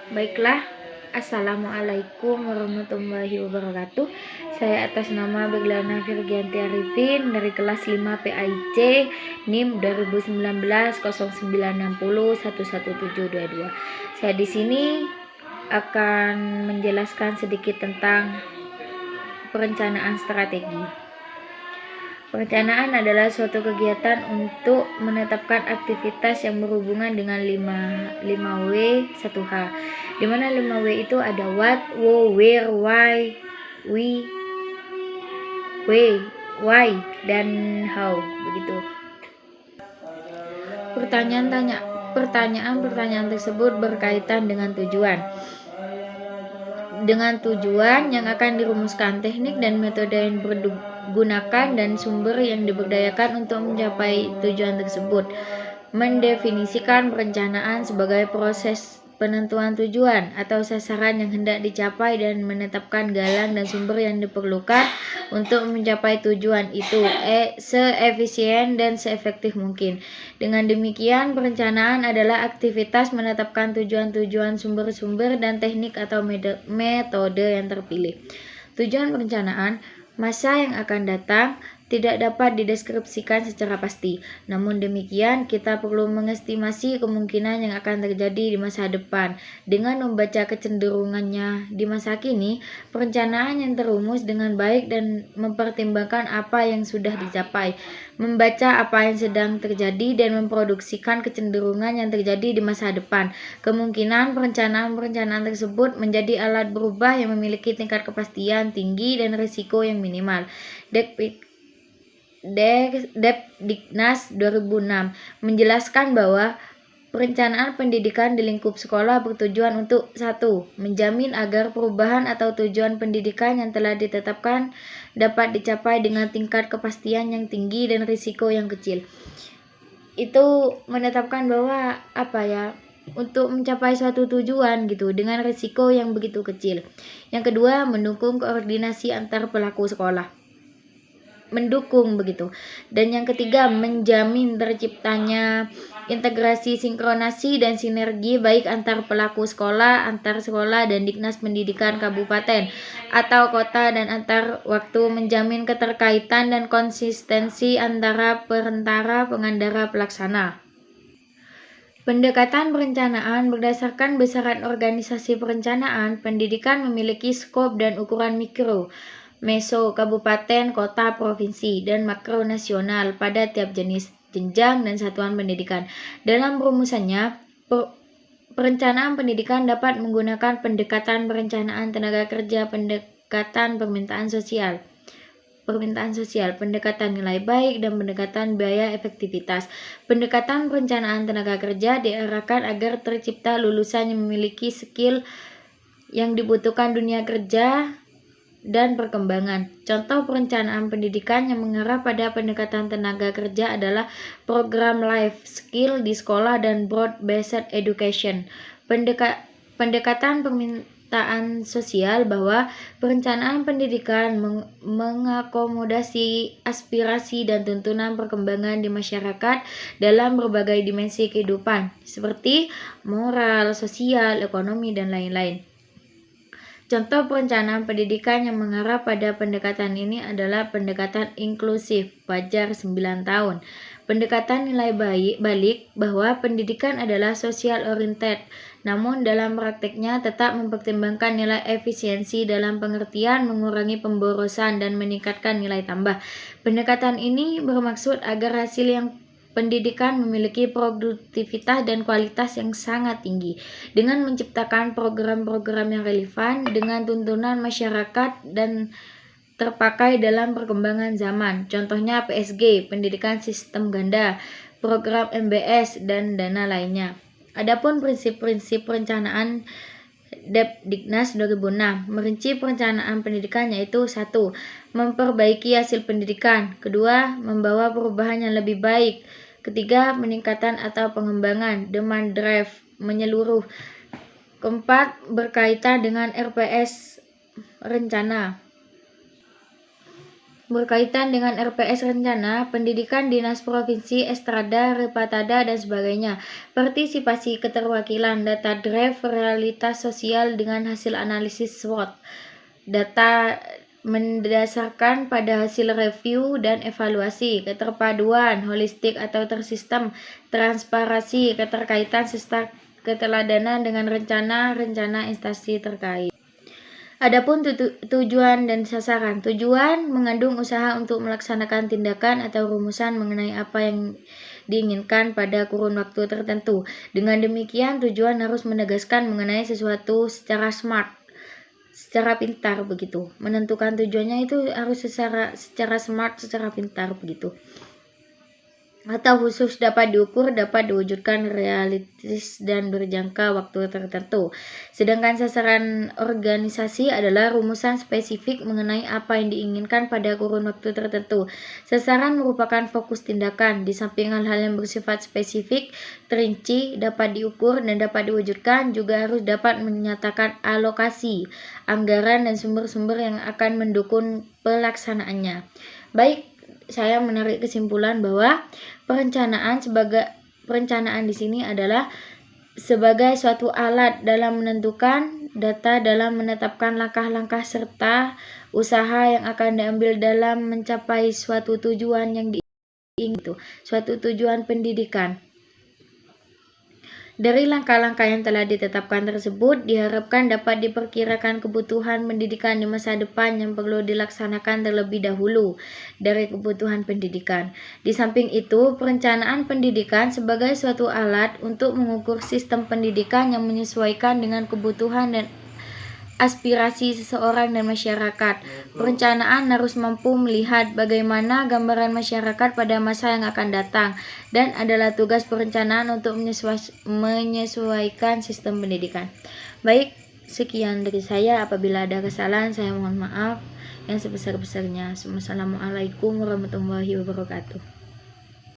Baiklah, Assalamualaikum warahmatullahi wabarakatuh. Saya atas nama Beglana Virgianti Arifin dari kelas 5 PAIC NIM 2019 0960 11722. Saya di sini akan menjelaskan sedikit tentang perencanaan strategi. Perencanaan adalah suatu kegiatan untuk menetapkan aktivitas yang berhubungan dengan 5W 1H. Di mana 5W itu ada what, who, where, why, why, dan how, begitu. Pertanyaan tersebut berkaitan dengan tujuan. Dengan tujuan yang akan dirumuskan, teknik dan metode yang digunakan, dan sumber yang diberdayakan untuk mencapai tujuan tersebut. Mendefinisikan perencanaan sebagai proses penentuan tujuan atau sasaran yang hendak dicapai dan menetapkan galang dan sumber yang diperlukan untuk mencapai tujuan itu seefisien dan seefektif mungkin. Dengan demikian, perencanaan adalah aktivitas menetapkan tujuan-tujuan, sumber-sumber, dan teknik atau metode yang terpilih. Tujuan perencanaan, masa yang akan datang, tidak dapat dideskripsikan secara pasti. Namun demikian, kita perlu mengestimasi kemungkinan yang akan terjadi di masa depan. Dengan membaca kecenderungannya di masa kini, perencanaan yang terumus dengan baik dan mempertimbangkan apa yang sudah dicapai, membaca apa yang sedang terjadi, dan memproduksikan kecenderungan yang terjadi di masa depan. Kemungkinan perencanaan tersebut menjadi alat berubah yang memiliki tingkat kepastian tinggi dan risiko yang minimal. Depdiknas 2006 menjelaskan bahwa perencanaan pendidikan di lingkup sekolah bertujuan untuk 1. Menjamin agar perubahan atau tujuan pendidikan yang telah ditetapkan dapat dicapai dengan tingkat kepastian yang tinggi dan risiko yang kecil. Itu menetapkan bahwa untuk mencapai suatu tujuan gitu dengan risiko yang begitu kecil. Yang kedua, mendukung koordinasi antar pelaku sekolah. Dan yang ketiga, menjamin terciptanya integrasi, sinkronasi, dan sinergi baik antar pelaku sekolah, antar sekolah, dan Dinas Pendidikan kabupaten atau kota, dan antar waktu, menjamin keterkaitan dan konsistensi antara perantara, pengendara, pelaksana. Pendekatan perencanaan berdasarkan besaran organisasi perencanaan pendidikan memiliki skop dan ukuran mikro, meso, kabupaten, kota, provinsi, dan makro nasional pada tiap jenis, jenjang, dan satuan pendidikan. Dalam rumusannya, perencanaan pendidikan dapat menggunakan pendekatan perencanaan tenaga kerja, pendekatan permintaan sosial, pendekatan nilai baik, dan pendekatan biaya efektivitas. Pendekatan perencanaan tenaga kerja diarahkan agar tercipta lulusan yang memiliki skill yang dibutuhkan dunia kerja dan perkembangan. Contoh perencanaan pendidikan yang mengarah pada pendekatan tenaga kerja adalah program life skill di sekolah dan broad-based education. Pendekatan permintaan sosial bahwa perencanaan pendidikan mengakomodasi aspirasi dan tuntunan perkembangan di masyarakat dalam berbagai dimensi kehidupan, seperti moral, sosial, ekonomi, dan lain-lain. Contoh perencanaan pendidikan yang mengarah pada pendekatan ini adalah pendekatan inklusif Fajar 9 tahun. Pendekatan nilai balik bahwa pendidikan adalah social oriented, namun dalam prakteknya tetap mempertimbangkan nilai efisiensi dalam pengertian mengurangi pemborosan dan meningkatkan nilai tambah. Pendekatan ini bermaksud agar hasil yang pendidikan memiliki produktivitas dan kualitas yang sangat tinggi, dengan menciptakan program-program yang relevan dengan tuntunan masyarakat dan terpakai dalam perkembangan zaman. Contohnya PSG, pendidikan sistem ganda, program MBS, dan dana lainnya. Adapun prinsip-prinsip perencanaan Depdiknas 2006 merinci perencanaan pendidikan, yaitu 1. Memperbaiki hasil pendidikan. 2. Membawa perubahan yang lebih baik. 3. Peningkatan atau pengembangan demand drive menyeluruh. 4. Berkaitan dengan RPS rencana. berkaitan dengan RPS rencana, pendidikan, dinas provinsi, estrada, repatada, dan sebagainya. Partisipasi keterwakilan, data drive, realitas sosial dengan hasil analisis SWOT. Data mendasarkan pada hasil review dan evaluasi, keterpaduan, holistik atau tersistem, transparansi, keterkaitan serta keteladanan dengan rencana instansi terkait. Adapun tujuan dan sasaran. Tujuan mengandung usaha untuk melaksanakan tindakan atau rumusan mengenai apa yang diinginkan pada kurun waktu tertentu. Dengan demikian, tujuan harus menegaskan mengenai sesuatu secara smart, secara pintar begitu. Menentukan tujuannya itu harus secara smart, secara pintar begitu. Atau khusus dapat diukur, dapat diwujudkan realistis dan berjangka waktu tertentu. Sedangkan sasaran organisasi adalah rumusan spesifik mengenai apa yang diinginkan pada kurun waktu tertentu. Sasaran merupakan fokus tindakan, di samping hal-hal yang bersifat spesifik, terinci, dapat diukur, dan dapat diwujudkan, juga harus dapat menyatakan alokasi, anggaran, dan sumber-sumber yang akan mendukung pelaksanaannya. Baik, saya menarik kesimpulan bahwa perencanaan di sini adalah sebagai suatu alat dalam menentukan data, dalam menetapkan langkah-langkah serta usaha yang akan diambil dalam mencapai suatu tujuan yang diinginkan, suatu tujuan pendidikan. Dari langkah-langkah yang telah ditetapkan tersebut, diharapkan dapat diperkirakan kebutuhan pendidikan di masa depan yang perlu dilaksanakan terlebih dahulu dari kebutuhan pendidikan. Di samping itu, perencanaan pendidikan sebagai suatu alat untuk mengukur sistem pendidikan yang menyesuaikan dengan kebutuhan dan aspirasi seseorang dan masyarakat. Perencanaan harus mampu melihat bagaimana gambaran masyarakat pada masa yang akan datang, dan adalah tugas perencanaan untuk menyesuaikan sistem pendidikan. Baik, sekian dari saya. Apabila ada kesalahan, saya mohon maaf yang sebesar-besarnya. Wassalamualaikum warahmatullahi wabarakatuh.